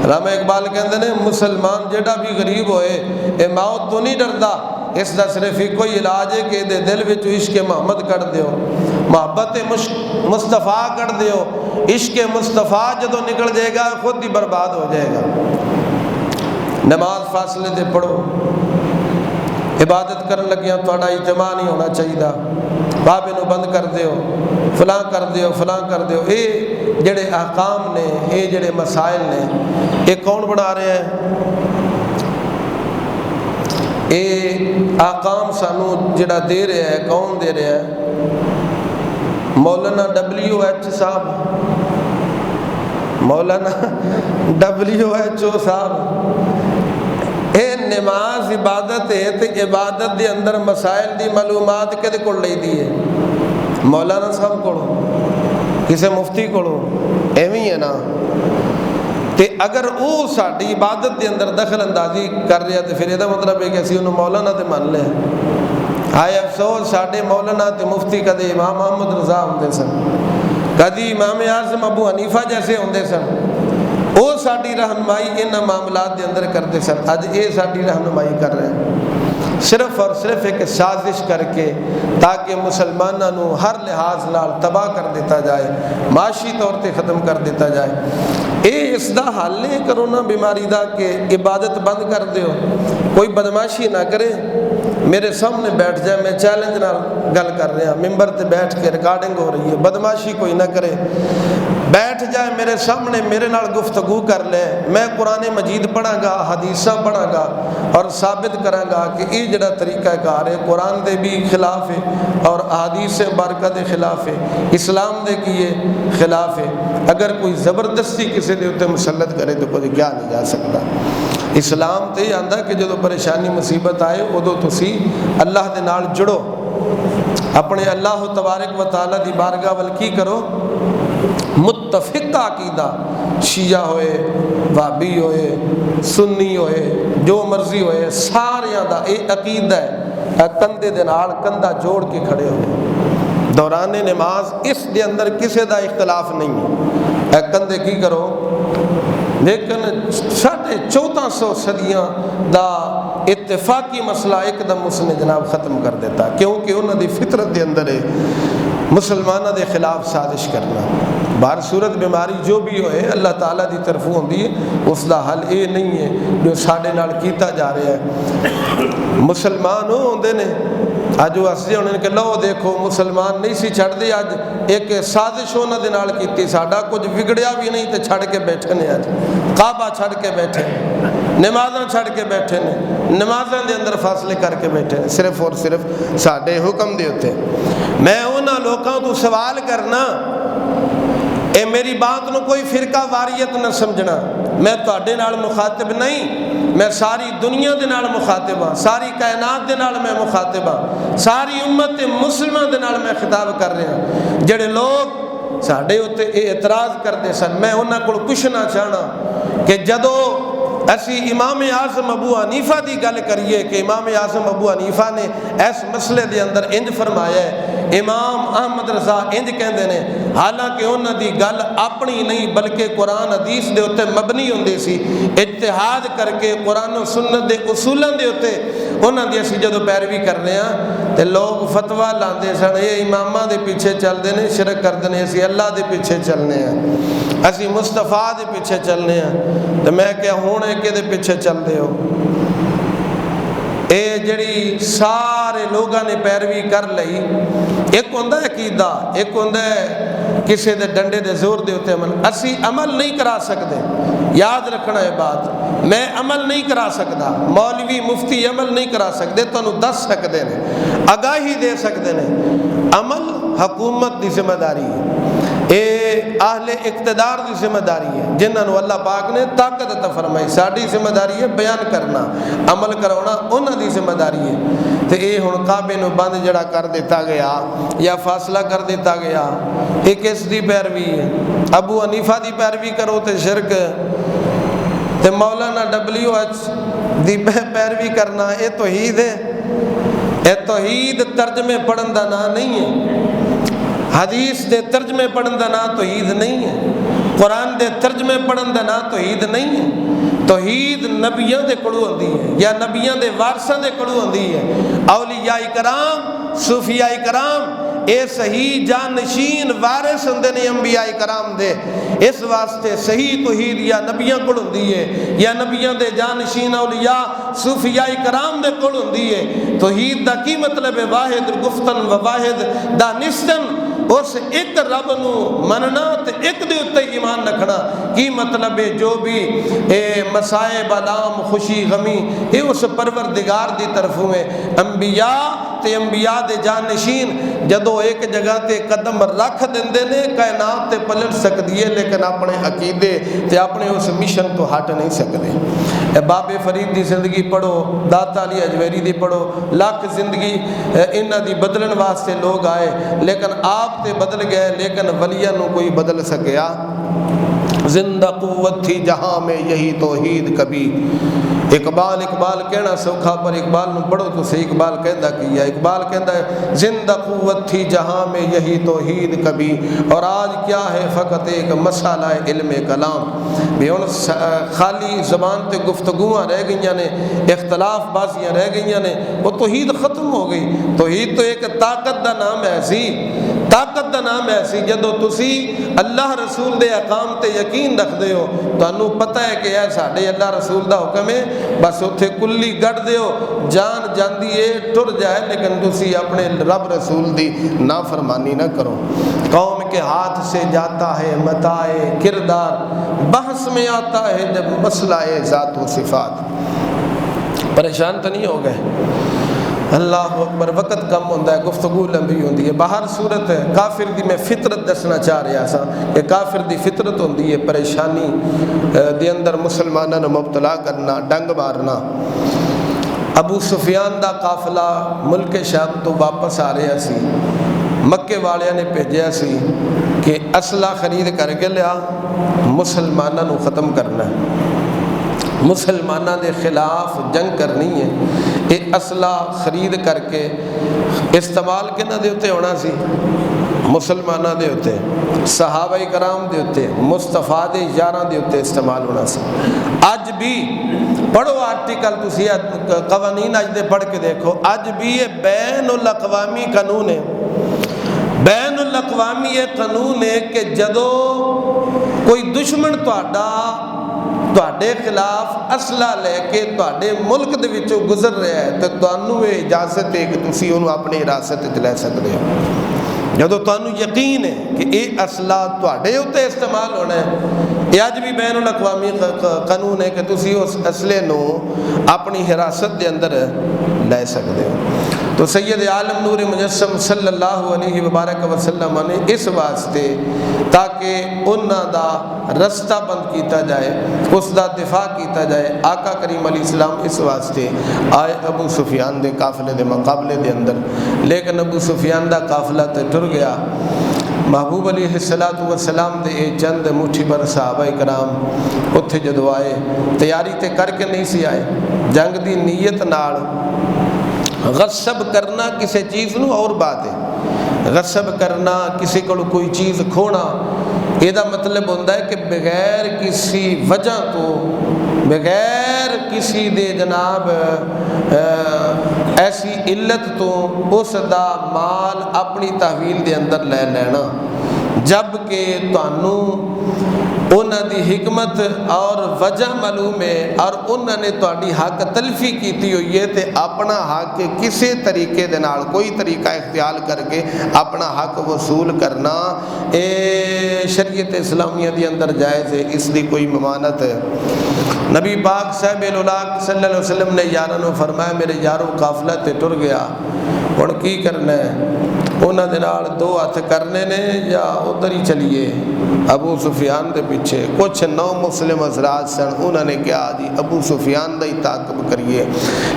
علامہ اقبال کہتے ہیں مسلمان جیڑا بھی غریب ہوئے اے موت تو نہیں ڈردا، اس دا صرف ایک کوئی علاج ہے کہ دے دل وچ عشق محمد کر دیو، محبت مصطفیٰ کر دیو۔ عشق مصطفیٰ جدو نکل جائے گا خود ہی برباد ہو جائے گا۔ نماز فاصلے دے پڑھو، عبادت کرن لگیاں تھوڑا اجتماع نہیں ہونا چاہیے، بابے نو بند کر دیو، فلاں کر دیو، فلاں کر دیو۔ اے جڑے احکام نے، اے جڑے مسائل نے، اے کون بنا رہے ہیں؟ اے احکام سانو جڑا دے رہا ہے، کون دے رہا ہے؟ مولانا WH صاحب، مولانا WHO صاحب۔ اے نماز عبادت ہے تے عبادت دے اندر مسائل دی معلومات کدے کول لئی دی ہے؟ مولانا صاحب کولوں، کسے مفتی کولوں، ایویں ہے نا۔ تے اگر وہ ساڈی عبادت دے اندر دخل اندازی کر رہا تو پھر یہ مطلب ہے کہ اسی انہوں مولانا تے مان لیں۔ آئے افسوس ساڈے مولانا تے مفتی کدے امام محمد رضا ہوندے سن، کدی امام اعظم ابو حنیفہ جیسے ہوندے سن، وہ ساڈی رہنمائی ان معاملات دے اندر کرتے سن۔ اج یہ ساڈی رہنمائی کر رہے ہیں صرف اور صرف ایک سازش کر کے تاکہ مسلمانوں ہر لحاظ نال تباہ کر دیتا جائے، معاشی طور تے ختم کر دیتا جائے۔ اے اس دا حل ہے کرونا بیماری دا کہ عبادت بند کر دیو، کوئی بدماشی نہ کرے، میرے سامنے بیٹھ جائے، میں چیلنج نال گل کر رہا ہوں، ممبر تے بیٹھ کے ریکارڈنگ ہو رہی ہے، بدماشی کوئی نہ کرے، بیٹھ جائے میرے سامنے، میرے نال گفتگو کر لے، میں قرآن مجید پڑھاں گا، حدیثاں پڑھاں گا اور ثابت کراں گا کہ یہ جڑا طریقہ کار ہے قرآن دے بھی خلاف ہے اور احادیث مبارکہ دے خلاف ہے، اسلام دے کیے خلاف ہے۔ اگر کوئی زبردستی کسی دے اوتے مسلط کرے تو کوئی کیا نہیں جا سکتا۔ اسلام تے یہ آندا کہ جدو پریشانی مصیبت آئے ادو تسی اللہ دے نال جڑو، اپنے اللہ تبارک و تعالیٰ دی بارگاہ ول کی کرو، متفق عقیدہ، شیعہ ہوئے، وہابی ہوئے، سنی ہوئے، جو مرضی ہوئے، ساریاں دا اے عقیدہ ہے، کندھے دے نال کندھا جوڑ کے کھڑے ہوئے دوران نماز، اس دے اندر کسے دا اختلاف نہیں ہے۔ اے کندھے کی کرو، لیکن 1450 صدیاں دا اتفاقی مسئلہ ایک دم اس نے جناب ختم کر دیتا، کیونکہ انہوں دی فطرت دے اندر ہے مسلمانہ دے خلاف سازش کرنا۔ بہر صورت بیماری جو بھی ہوئے اللہ تعالیٰ دی طرف ہوندی ہے، اس دا حل اے نہیں ہے جو ساڈے نال کیتا جا رہا ہے۔ مسلمان ہوندے نے اج وہ ہسدے ہونے کہ لو دیکھو مسلمان نہیں سی چھڑ دے، اج ایک سازش انہاں دے نال کیتی، ساڈا کچھ بگڑیا بھی نہیں تے چھڑ کے بیٹھے نے، اج کعبہ چھڑ کے بیٹھے، نمازاں چھڑ کے بیٹھے نے، نمازاں دے اندر فاصلے کر کے بیٹھے نے، صرف اور صرف ساڈے حکم دے اوتے۔ میں انہاں لوکاں تو سوال کرنا، اے میری بات نو کوئی فرقہ واریت نہ سمجھنا، میں تواڈے نال مخاطب نہیں، میں ساری دنیا دے نال مخاطب ہاں، ساری کائنات دے نال میں مخاطب ہاں، ساری امت مسلمہ دے نال میں خطاب کر رہا ہوں۔ جڑے لوگ ساڈے اوتے اعتراض کرتے سن، میں انہاں کول پوچھنا چاہنا کہ جدو اسی امام اعظم ابو حنیفہ دی گل کریے کہ امام اعظم ابو حنیفہ نے اس مسئلے دے اندر انج فرمایا ہے، امام احمد رضا انج کہندے نے، حالانکہ انہاں دی گل اپنی نہیں بلکہ قرآن حدیث دے اوتے مبنی ہوندی سی، اجتہاد کر کے قرآن و سنت دے اصولاں دے اوتے انہاں دی اسی جدو پیروی کر رہے ہیں تے لوگ فتویٰ لاندے سن، یہ اماماں دے پیچھے چلدے نے، شرک کردے نے، اسی اللہ دے پیچھے چلنے ہیں، اسی مصطفیٰ دے پیچھے چلنے ہیں۔ تو میں کہ ہوں کہ دے پیچھے چل دے ہو، اے جڑی سارے لوگاں نے پیروی کر لئی، ایک ہوندہ ہے عقیدہ، ایک ہوندہ ہے کسی دے ڈنڈے دے زور دے ہوتے عمل، اسی عمل نہیں کرا سکتے، یاد رکھنا ہے بات، میں عمل نہیں کرا سکتا، مولوی مفتی عمل نہیں کرا سکتے، تو انہوں دس سکتے ہیں، آگاہی دے سکتے ہیں، عمل حکومت دی ذمہ داری ہے، اے اہل اقتدار دی ذمہ داری ہے، جنہاں نو اللہ پاک نے طاقت عطا فرمائی، ساڈی ذمہ داری ہے بیان کرنا، عمل کرانا انہاں دی ذمہ داری ہے۔ تے اے ہن کعبے نو بند جڑا کر دیتا گیا یا فاصلہ کر دیتا گیا، اے کس دی پیروی ہے؟ ابو حنیفہ دی پیروی کرو تے شرک، تے مولانا WH دی پیروی کرنا اے توحید ہے؟ اے توحید ترجمے پڑھن دا نام نہیں ہے، حدیث دے ترجمے پڑھن دا نام توحید نہیں ہے، قرآن دے ترجمے پڑھن دا نا توحید نہیں ہے۔ توحید نبیوں دے کولوں ہوندی ہے یا نبیوں دے وارثاں دے کولوں ہوندی ہے۔ اولیاء کرام، صوفیاء کرام اے صحیح جانشین وارث ہوندے نے انبیاء کرام دے، اس واسطے صحیح توحید یا نبیوں کول ہوندی ہے یا نبیوں دے جانشین اولیاء صوفیاء کرام دے کول ہوندی ہے۔ توحید دا کی مطلب ہے؟ واحد گفتن و واحد دانستن، اس ایک رب نو مننا تے ایک دے اتے ایمان رکھنا۔ کی مطلب ہے؟ جو بھی مصائب علام خوشی غمی اے اس پروردگار دی طرفوں ہے۔ انبیاء تے انبیاء دے جانشین جدو ایک جگہ تے قدم رکھ دیندے نے کائنات تے پلٹ سکدی ہے، لیکن اپنے عقیدے تے اپنے اس مشن تو ہٹ نہیں سکدے۔ بابے فرید دی زندگی پڑھو، داتا علی اجویری دی پڑھو، لاکھ زندگی انہاں دی بدلن واسطے لوگ آئے، لیکن آپ تے بدل گئے، لیکن ولیاں نو کوئی بدل سکیا؟ زندہ قوت تھی جہاں میں یہی توحید کبھی۔ اقبال کہنا سوکھا پر اقبال نو پڑھو تو صحیح اقبال کہندا کیا؟ اقبال کہندا ہے زندہ قوت تھی جہاں میں یہی توحید کبھی، اور آج کیا ہے فقط ایک مسئلہ علم کلام۔ بھی ہن خالی زبان تے گفتگوਆਂ رہ گئیاں نے، اختلاف بازیاں رہ گئیاں نے، وہ توحید ختم ہو گئی۔ توحید تو ایک طاقت دا نام ہے سی، طاقت دا نام ہے سی۔ جدو تسی اللہ رسول دے احکام تے یقین رکھدے ہو، تانوں پتہ ہے کہ اے ساڈے اللہ رسول دا حکم ہے، بس اتھے کلی گڑ دیو، جان جاندی ہے ٹر جائے، لیکن تسی اپنے رب رسول دی نافرمانی نہ کرو۔ قوم کے ہاتھ سے جاتا ہے متاع کردار، بحث میں آتا ہے جب مسئلہ ذات و صفات۔ پریشان تو نہیں ہو گئے؟ اللہ اکبر، وقت کم ہوتا ہے، گفتگو لمبی ہوتی ہے۔ باہر صورت ہے کافر دی میں فطرت دسنا چاہ رہا سا کہ کافر دی فطرت ہوتی ہے پریشانی دے اندر مسلمانوں نے مبتلا کرنا، ڈنگ مارنا۔ ابو سفیان دا قافلہ ملک شام تو واپس آ رہا سی، مکے والے نے بھیجیا سی کہ اسلحہ خرید کر کے لیا، مسلمانوں کو ختم کرنا ہے، مسلمانوں دے خلاف جنگ کرنی ہے۔ یہ اسلحہ خرید کر کے استعمال کنہاں دے اتے ہونا سی؟ مسلمانوں دے اتے، صحابہ کرام دے اتے، مصطفیٰ دے یاراں دے اتے استعمال ہونا سی۔ اج بھی پڑھو آرٹیکل، تسی قوانین اج دے پڑھ کے دیکھو، اج بھی یہ بین الاقوامی قانون ہے، بین الاقوامی یہ قانون ہے کہ جدو کوئی دشمن تواڈے خلاف اسلحہ لے کے تواڈے ملک دے وچوں گزر رہا ہے تو تانوں یہ اجازت ہے کہ تسی انہوں اپنی حراست وچ لے سکتے ہو۔ جدو تانوں یقین ہے کہ یہ اسلحہ تواڈے اوتے استعمال ہونا ہے، یہ اج بھی بین الاقوامی قانون ہے کہ تسی اس اسلحے نو اپنی حراست دے اندر لے سکتے ہو۔ تو سید عالم نور مجسم صلی اللہ علیہ وبارک وسلم نے اس واسطے تاکہ انہاں دا رستہ بند کیتا جائے، اس دا دفاع کیتا جائے، آقا کریم علیہ السلام اس واسطے آئے ابو سفیان دے قافلے دے مقابلے دے اندر، لیکن ابو سفیان دا قافلہ تے ٹر گیا۔ محبوب علیہ السلام دے اے چند مٹھی بھر صحابہ کرام اتھے جدو آئے، تیاری تے کر کے نہیں سی آئے، جنگ دی نیت نال۔ غصب کرنا کسی چیز نو اور بات ہے، غصب کرنا کسی کو کوئی چیز کھونا، یہ دا مطلب ہوتا ہے کہ بغیر کسی وجہ تو، بغیر کسی دے جناب ایسی علت تو اس دا مال اپنی تحویل دے اندر لے لینا، جبکہ تانوں انہاں دی حکمت اور وجہ معلوم ہے اور انہاں نے تہاڈی حق تلفی کیتی ہوئی ہے، تے اپنا حق کسی طریقے دے نال کوئی طریقہ اختیار کر کے اپنا حق وصول کرنا اے شریعت اسلامیہ دی اندر جائز ہے، اس دی کوئی ممانت ہے۔ نبی پاک صاحب الاولاق صلی اللہ علیہ وسلم نے یاراں نوں فرمایا میرے یارو قافلہ تے ٹر گیا، ہن کی کرنا ہے؟ انہاں دے نال دو ہاتھ کرنے نے یا ادھر ہی چلیے؟ ابو سفیان دے پیچھے کچھ نو مسلم حضرات سن، انہوں نے کہا جی ابو سفیان دا ہی تعاقب کریے،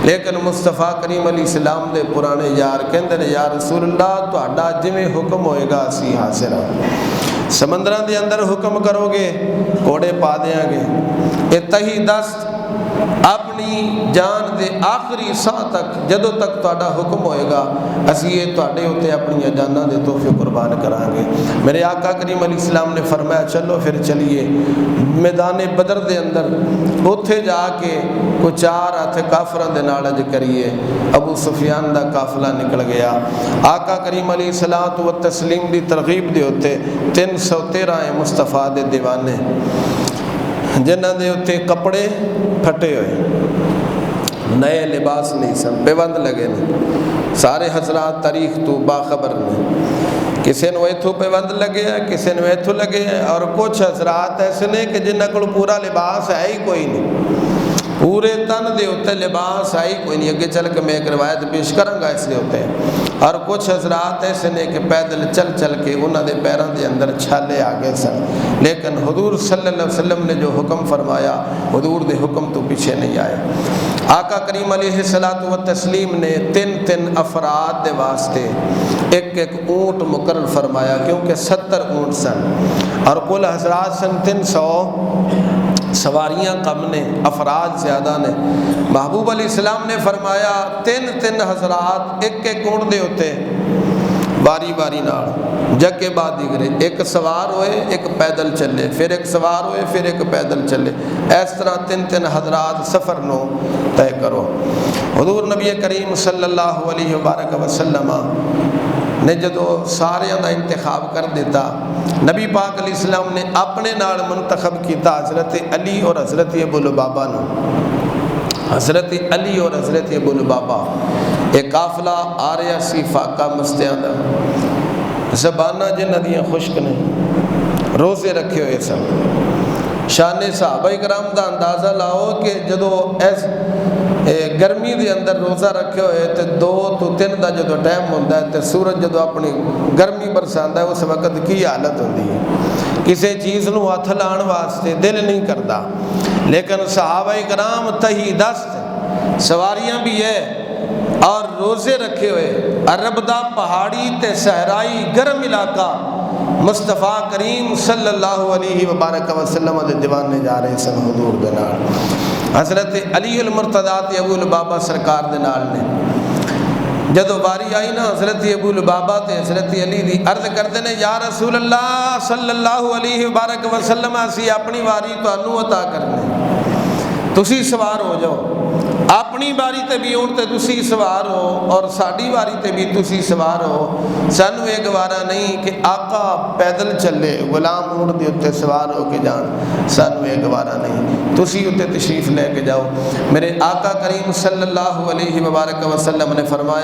لیکن مصطفیٰ کریم علیہ السلام دے پرانے یار کہندے نے یا رسول اللہ تہاڈا جویں حکم ہوئے گا اسی حاضر ہاں، سمندراں دے اندر حکم کرو گے گھوڑے پا دیاں گے، یہ تہی دست اپنی جان دے آخری ساہ تک جدوں تک تہاڈا حکم ہوئے گا اسی یہ تہاڈے اتنے اپنی جاناں دے تحفے قربان کران گے۔ میرے آقا کریم علیہ السلام نے فرمایا چلو پھر چلیے میدان بدر دے اندر، اتھے جا کے کوئی 4 ہاتھ کافراں دے نال اج کریے۔ ابو سفیان دا قافلہ نکل گیا، آقا کریم علیہ الصلوۃ والتسلیم دی ترغیب دے ہوتے 313 مصطفیٰ دے دیوانے جنہاں دے اتنے کپڑے پھٹے ہوئے، نئے لباس نہیں سن، پیوند لگے نے۔ سارے حضرات تاریخ تو باخبر نے، کسی نے ایتھوں پیوند لگے ہیں، کسی نے ایتھوں لگے ہیں، اور کچھ حضرات ایسے نے کہ جنہاں کو پورا لباس ہے ہی کوئی نہیں، پورے تن دے ہوتے لباس ہے ہی کوئی نہیں۔ اگے چل کے میں ایک روایت پیش کروں گا اس دے ہوتے، اور کچھ حضرات ایسے نے کہ پیدل چل چل کے انہاں دے پیراں دے اندر چھالے آگے سن، لیکن حضور صلی اللہ علیہ وسلم نے جو حکم فرمایا حضور دے حکم تو پیچھے نہیں آئے۔ آقا کریم علیہ الصلوۃ والتسلیم نے 3 افراد دے واسطے ایک اونٹ مقرر فرمایا، کیونکہ 70 اونٹ سن اور کل حضرات سن 300، سواریاں کم نے، افراد زیادہ نے۔ محبوب علیہ السلام نے فرمایا 3 حضرات ایک اونٹ دے ہوتے باری باری نال جگ کے بعد دیگرے، ایک سوار ہوئے ایک پیدل چلے، پھر ایک سوار ہوئے پھر ایک پیدل چلے، اس طرح 3 حضرات سفر نو طے کرو۔ حضور نبی کریم صلی اللہ علیہ وبارک وسلم نے جدو سارے دا انتخاب کر دیتا، نبی پاک علیہ السلام نے اپنے نال منتخب کیتا حضرت علی اور حضرت ابو لبابہ نو۔ حضرت علی اور حضرت ابو لبابہ ایک قافلہ آ رہا سی فاقہ مستیاں دا، زبانہ جنہ دیاں خشک نے، روزے رکھے ہوئے سن۔ شان صحابہ کرام دا اندازہ لاؤ کہ جدو اس گرمی دے اندر روزہ رکھے ہوئے تے 2 تو 3 دا جدو ٹائم ہوتا ہے تے سورج جدو اپنی گرمی برساندا ہے اس وقت کی حالت ہوتی ہے، کسی چیز نو ہاتھ لان واسطے دل نہیں کرتا، لیکن صحابہ کرام تہی دست سواریاں بھی ہے اور روزے رکھے ہوئے، عرب دا پہاڑی تے صحرائی گرم علاقہ، مصطفیٰ کریم صلی اللہ علیہ وبارک وسلم دے دیوانے جا رہے سن حضور دے نال۔ حضرت علی المرتضیٰ ابو لبابہ سرکار دے نال نے جدو باری آئی نا حضرت ابو لبابہ تے حضرت علی دی عرض کرتے ہیں یا رسول اللہ صلی اللہ علیہ وبارک وسلم اسی اپنی واری تانوں عطا کرنے، تسی سوار ہو جاؤ، اپنی باری تے بھی اونٹ تے تسی سوار ہو اور ساڈی باری تے بھی تسی سوار ہو، سانو یہ گوارا نہیں کہ آقا پیدل چلے غلام اونٹ دے اتنے سوار ہو کے جان، سانو یہ گوارا نہیں، تسی اتنے تشریف لے کے جاؤ۔ میرے آقا کریم صلی اللہ علیہ وبارک وسلم نے فرمایا